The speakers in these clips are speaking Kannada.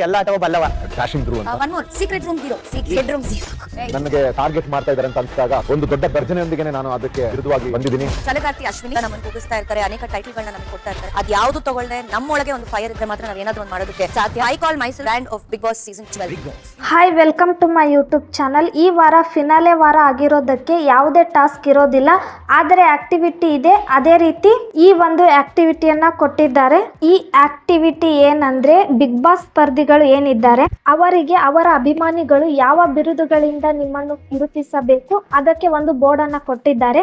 ಎಲ್ಲ ಆಟವ ಬಲ್ಲವ. ಡ್ಯಾಶಿಂಗ್ ಥ್ರೂ ಅಂತ one more secret room 0 secret room 0 ನನಗೆ ಟಾರ್ಗೆಟ್ ಮಾಡ್ತಾ ಇದ್ದಾರೆ ಅಂತ ಅನ್ಸಿದಾಗ ಒಂದು ದೊಡ್ಡ ಗರ್ಜನೆಯೊಂದಿಗೆ ನಾನು ಅದಕ್ಕೆ ವಿರುದ್ಧವಾಗಿ ಬಂದಿದ್ದೀನಿ. ಛಲಗಾರ್ತಿ ಅಶ್ವಿನಿ ನಮ್ಮನ್ನು ಕೂಗಿಸ್ತಾ ಇರ್ತಾರೆ, ಅನೇಕ ಟೈಟಲ್ಗಳನ್ನ ನಮಗೆ ಕೊಡ್ತಾ ಇರ್ತಾರೆ. ಅದು ಯಾವುದು ತಗೊಳ್ಳದೆ ನಮ್ಮೊಳಗೆ ಒಂದು ಫೈರ್ ಇದ್ರೆ ಮಾತ್ರ ನಾವು ಏನಾದರೂ ಒಂದು ಮಾಡೋದಕ್ಕೆ ಸಾಧ್ಯ. I call myself brand of big boss season 12. Hi, welcome to my YouTube channel. ಈ ವಾರ ಫಿನಾಲೆ ವಾರ ಆಗಿರೋದಕ್ಕೆ ಯಾವುದೇ ಟಾಸ್ಕ್ ಇರೋದಿಲ್ಲ, ಆದರೆ ಆಕ್ಟಿವಿಟಿ ಇದೆ. ಅದೇ ರೀತಿ ಈ ಒಂದು ಆಕ್ಟಿವಿಟಿಯನ್ನ ಕೊಟ್ಟಿದ್ದಾರೆ. ಈ ಆಕ್ಟಿವಿಟಿ ಏನಂದ್ರೆ ಬಿಗ್ ಬಾಸ್ ಸ್ಪರ್ಧಿಗಳು ಏನಿದ್ದಾರೆ ಅವರಿಗೆ ಅವರ ಅಭಿಮಾನಿಗಳು ಯಾವ ಬಿರುದುಗಳಿಂದ ನಿಮ್ಮನ್ನು ಗುರುತಿಸಬೇಕು ಅದಕ್ಕೆ ಒಂದು ಬೋರ್ಡ್ ಅನ್ನ ಕೊಟ್ಟಿದ್ದಾರೆ.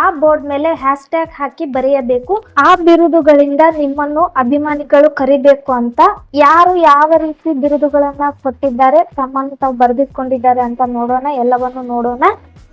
ಆ ಬೋರ್ಡ್ ಮೇಲೆ ಹ್ಯಾಶ್ ಟ್ಯಾಗ್ ಹಾಕಿ ಬರೆಯಬೇಕು. ಆ ಬಿರುದುಗಳಿಂದ ನಿಮ್ಮನ್ನು ಅಭಿಮಾನಿಗಳು ಕರಿಬೇಕು ಅಂತ. ಯಾರು ಯಾವ ರೀತಿ ಬಿರುದುಗಳನ್ನ ಕೊಟ್ಟಿದ್ದಾರೆ, ತಮ್ಮನ್ನು ತಾವು ಬರೆದಿಟ್ಕೊಂಡಿದ್ದಾರೆ ಅಂತ ನೋಡೋಣ. ಎಲ್ಲವನ್ನು ನೋಡೋಣ.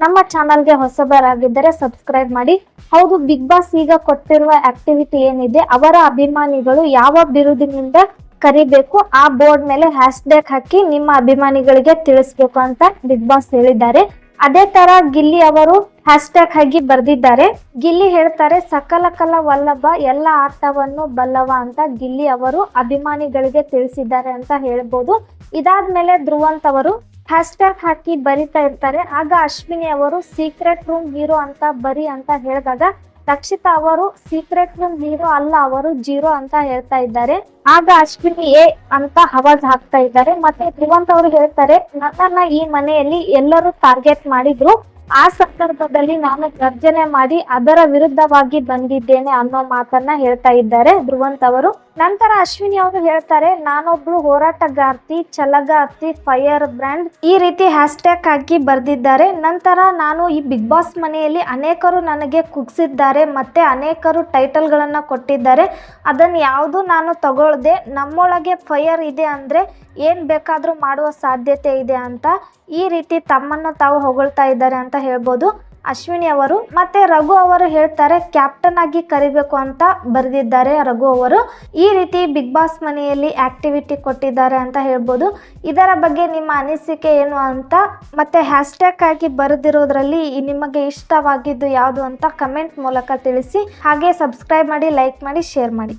ನಮ್ಮ ಚಾನಲ್ಗೆ ಹೊಸಬರಾಗಿದ್ದರೆ ಸಬ್ಸ್ಕ್ರೈಬ್ ಮಾಡಿ. ಹೌದು, ಬಿಗ್ ಬಾಸ್ ಈಗ ಕೊಟ್ಟಿರುವ ಆಕ್ಟಿವಿಟಿ ಏನಿದೆ, ಅವರ ಅಭಿಮಾನಿಗಳು ಯಾವ ಬಿರುದಿನಿಂದ ಕರಿಬೇಕು ಆ ಬೋರ್ಡ್ ಮೇಲೆ ಹ್ಯಾಶ್ ಟ್ಯಾಗ್ ಹಾಕಿ ನಿಮ್ಮ ಅಭಿಮಾನಿಗಳಿಗೆ ತಿಳಿಸ್ಬೇಕು ಅಂತ ಬಿಗ್ ಬಾಸ್ ಹೇಳಿದ್ದಾರೆ. ಅದೇ ತರ ಗಿಲ್ಲಿ ಅವರು ಹ್ಯಾಶ್ ಟ್ಯಾಗ್ ಹಾಕಿ ಬರ್ದಿದ್ದಾರೆ. ಗಿಲ್ಲಿ ಹೇಳ್ತಾರೆ, ಸಕಲ ಕಲ ವಲ್ಲಭ ಎಲ್ಲ ಆಟವನ್ನು ಬಲ್ಲವ ಅಂತ ಗಿಲ್ಲಿ ಅವರು ಅಭಿಮಾನಿಗಳಿಗೆ ತಿಳಿಸಿದ್ದಾರೆ ಅಂತ ಹೇಳ್ಬೋದು. ಇದಾದ್ಮೇಲೆ ಧ್ರುವಂತ್ ಅವರು ಹ್ಯಾಶ್ ಟ್ಯಾಗ್ ಹಾಕಿ ಬರಿತಾ ಇರ್ತಾರೆ. ಆಗ ಅಶ್ವಿನಿ ಅವರು ಸೀಕ್ರೆಟ್ ರೂಮ್ 0 ಅಂತ ಬರಿ ಅಂತ ಹೇಳಿದಾಗ ರಕ್ಷಿತಾ ಅವರು ಸೀಕ್ರೆಟ್ ರೂಮ್ 0 ಅಲ್ಲ, ಅವರು 0 ಅಂತ ಹೇಳ್ತಾ ಇದ್ದಾರೆ. ಆಗ ಅಶ್ವಿನಿ ಎ ಅಂತ ಆವಾಜ್ ಹಾಕ್ತಾ ಇದ್ದಾರೆ. ಮತ್ತೆ ಧ್ರುವಂತ್ ಅವರು ಹೇಳ್ತಾರೆ, ನನ್ನನ್ನ ಈ ಮನೆಯಲ್ಲಿ ಎಲ್ಲರೂ ಟಾರ್ಗೆಟ್ ಮಾಡಿದ್ರು, ಆ ಸಂದರ್ಭದಲ್ಲಿ ನಾನು ಗರ್ಜನೆ ಮಾಡಿ ಅದರ ವಿರುದ್ಧವಾಗಿ ಬಂದಿದ್ದೇನೆ ಅನ್ನೋ ಮಾತನ್ನ ಹೇಳ್ತಾ ಇದ್ದಾರೆ ಧ್ರುವಂತ್ ಅವರು. ನಂತರ ಅಶ್ವಿನಿ ಅವರು ಹೇಳ್ತಾರೆ, ನಾನೊಬ್ಳು ಹೋರಾಟಗಾರ್ತಿ, ಛಲಗಾರ್ತಿ, ಫೈರ್ ಬ್ರ್ಯಾಂಡ್ ಈ ರೀತಿ ಹ್ಯಾಶ್ ಟ್ಯಾಗ್ ಹಾಕಿ ಬರ್ದಿದ್ದಾರೆ. ನಂತರ ನಾನು ಈ ಬಿಗ್ ಬಾಸ್ ಮನೆಯಲ್ಲಿ ಅನೇಕರು ನನಗೆ ಕುಗ್ಸಿದ್ದಾರೆ, ಮತ್ತೆ ಅನೇಕರು ಟೈಟಲ್ ಗಳನ್ನ ಕೊಟ್ಟಿದ್ದಾರೆ, ಅದನ್ನ ಯಾವುದು ನಾನು ತಗೊಳ್ದೆ. ನಮ್ಮೊಳಗೆ ಫೈರ್ ಇದೆ ಅಂದ್ರೆ ಏನ್ ಬೇಕಾದ್ರೂ ಮಾಡುವ ಸಾಧ್ಯತೆ ಇದೆ ಅಂತ ಈ ರೀತಿ ತಮ್ಮನ್ನು ತಾವು ಹೊಗಳ್ತಾ ಇದ್ದಾರೆ ಅಂತ ಹೇಳ್ಬೋದು ಅಶ್ವಿನಿ ಅವರು. ಮತ್ತೆ ರಘು ಅವರು ಹೇಳ್ತಾರೆ, ಕ್ಯಾಪ್ಟನ್ ಆಗಿ ಕರಿಬೇಕು ಅಂತ ಬರೆದಿದ್ದಾರೆ ರಘು ಅವರು. ಈ ರೀತಿ ಬಿಗ್ ಬಾಸ್ ಮನೆಯಲ್ಲಿ ಆಕ್ಟಿವಿಟಿ ಕೊಟ್ಟಿದ್ದಾರೆ ಅಂತ ಹೇಳ್ಬೋದು. ಇದರ ಬಗ್ಗೆ ನಿಮ್ಮ ಅನಿಸಿಕೆ ಏನು ಅಂತ, ಮತ್ತೆ ಹ್ಯಾಶ್ ಟ್ಯಾಗ್ ಆಗಿ ಬರೆದಿರೋದ್ರಲ್ಲಿ ನಿಮಗೆ ಇಷ್ಟವಾಗಿದ್ದು ಯಾವುದು ಅಂತ ಕಮೆಂಟ್ ಮೂಲಕ ತಿಳಿಸಿ. ಹಾಗೆ ಸಬ್ಸ್ಕ್ರೈಬ್ ಮಾಡಿ, ಲೈಕ್ ಮಾಡಿ, ಶೇರ್ ಮಾಡಿ.